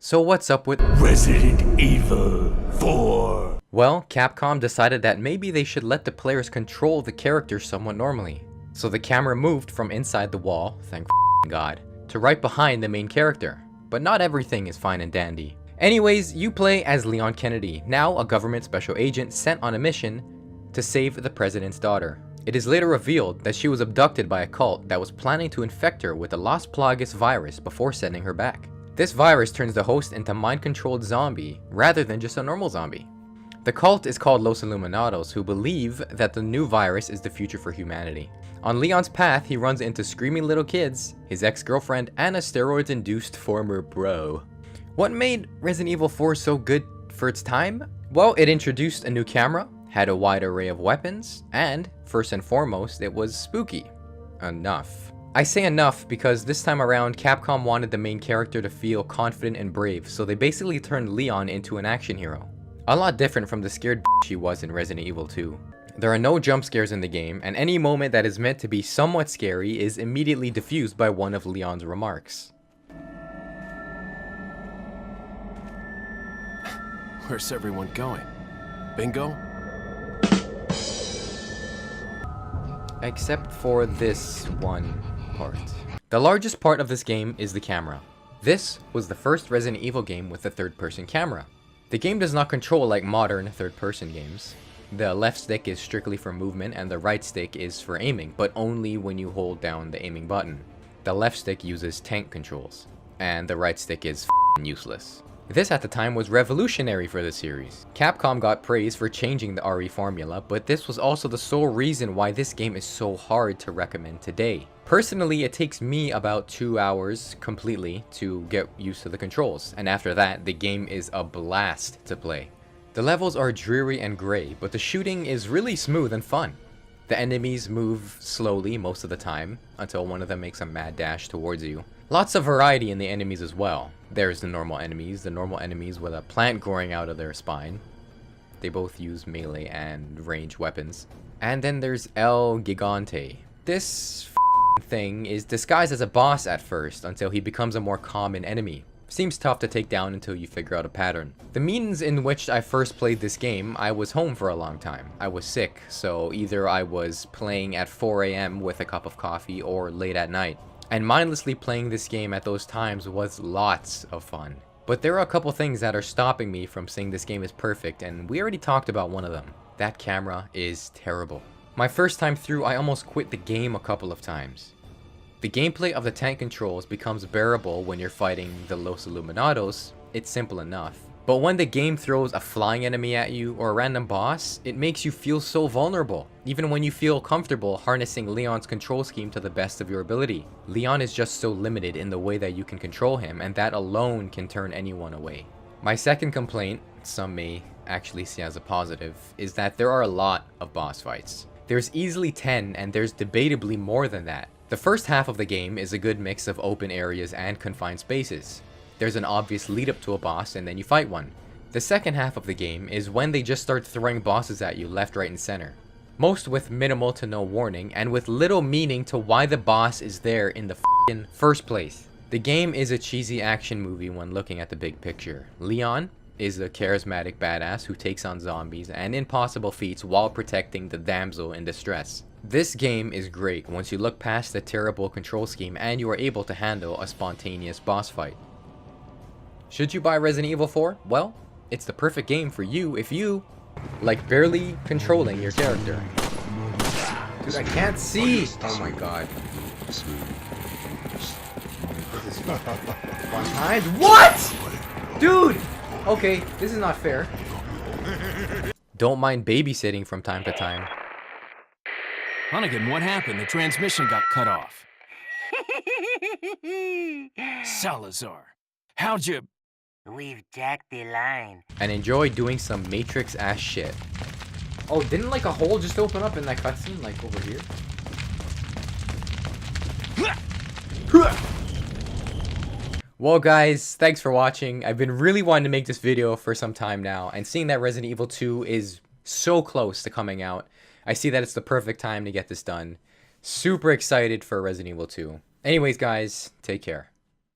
So what's up with Resident Evil 4? Well, Capcom decided that maybe they should let the players control the characters somewhat normally. So the camera moved from inside the wall, thank God, to right behind the main character. But not everything is fine and dandy. Anyways, you play as Leon Kennedy, now a government special agent sent on a mission to save the president's daughter. It is later revealed that she was abducted by a cult that was planning to infect her with the Las Plagas virus before sending her back. This virus turns the host into a mind-controlled zombie rather than just a normal zombie. The cult is called Los Illuminados, who believe that the new virus is the future for humanity. On Leon's path, he runs into screaming little kids, his ex-girlfriend, and a steroids-induced former bro. What made Resident Evil 4 so good for its time? Well, it introduced a new camera, had a wide array of weapons, and, first and foremost, it was spooky. Enough. I say enough because this time around, Capcom wanted the main character to feel confident and brave, so they basically turned Leon into an action hero. A lot different from the scared bitch he was in Resident Evil 2. There are no jump scares in the game, and any moment that is meant to be somewhat scary is immediately diffused by one of Leon's remarks. Where's everyone going? Bingo? Except for this one part. The largest part of this game is the camera. This was the first Resident Evil game with a third-person camera. The game does not control like modern third-person games. The left stick is strictly for movement and the right stick is for aiming, but only when you hold down the aiming button. The left stick uses tank controls, and the right stick is useless. This at the time was revolutionary for the series. Capcom got praise for changing the RE formula, but this was also the sole reason why this game is so hard to recommend today. Personally, it takes me about 2 hours completely to get used to the controls, and after that, the game is a blast to play. The levels are dreary and gray, but the shooting is really smooth and fun. The enemies move slowly most of the time, until one of them makes a mad dash towards you. Lots of variety in the enemies as well. There's the normal enemies with a plant growing out of their spine. They both use melee and range weapons. And then there's El Gigante. This thing is disguised as a boss at first, until he becomes a more common enemy. Seems tough to take down until you figure out a pattern. The means in which I first played this game, I was home for a long time. I was sick, so either I was playing at 4 AM with a cup of coffee or late at night. And mindlessly playing this game at those times was lots of fun. But there are a couple things that are stopping me from saying this game is perfect, and we already talked about one of them. That camera is terrible. My first time through, I almost quit the game a couple of times. The gameplay of the tank controls becomes bearable when you're fighting the Los Illuminados. It's simple enough. But when the game throws a flying enemy at you or a random boss, it makes you feel so vulnerable, even when you feel comfortable harnessing Leon's control scheme to the best of your ability. Leon is just so limited in the way that you can control him, and that alone can turn anyone away. My second complaint, some may actually see as a positive, is that there are a lot of boss fights. There's easily 10, and there's debatably more than that. The first half of the game is a good mix of open areas and confined spaces. There's an obvious lead up to a boss and then you fight one. The second half of the game is when they just start throwing bosses at you left, right, and center. Most with minimal to no warning and with little meaning to why the boss is there in the first place. The game is a cheesy action movie when looking at the big picture. Leon is a charismatic badass who takes on zombies and impossible feats while protecting the damsel in distress. This game is great once you look past the terrible control scheme and you are able to handle a spontaneous boss fight. Should you buy Resident Evil 4? Well, it's the perfect game for you if you like barely controlling your character. Dude, I can't see! Oh my god. What?! Dude! Okay, this is not fair. Don't mind babysitting from time to time. Hunnigan, what happened? The transmission got cut off. Salazar, how'd you... We've jacked the line. And enjoy doing some Matrix ass shit. Oh, didn't like a hole just open up in that cutscene, like over here? Well guys, thanks for watching. I've been really wanting to make this video for some time now, and seeing that Resident Evil 2 is so close to coming out, I see that it's the perfect time to get this done. Super excited for Resident Evil 2. Anyways guys, take care.